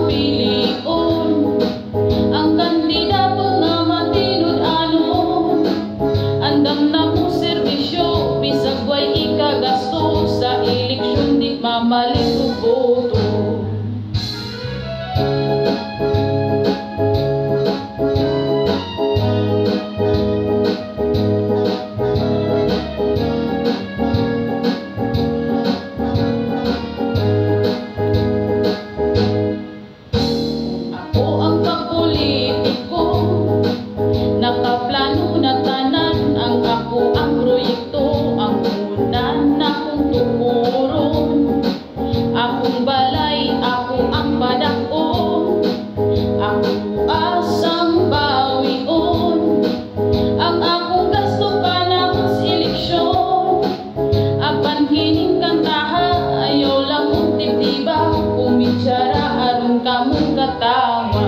pilion ang kandidato nga matinud-anon. Andam na mo serbisyo, bisag way ikagasto, sa eleksyon di mamalit og boto. Nakaplano na tanan ang ako ang proyekto, ang unan akong tukuron, akong balay, ako ang padako, ako asang bawion, ang akong gasto panahon sa eleksyon. Apan hining kantaha, ayaw lang kong tibtiba, kumitsara aron kamong katama.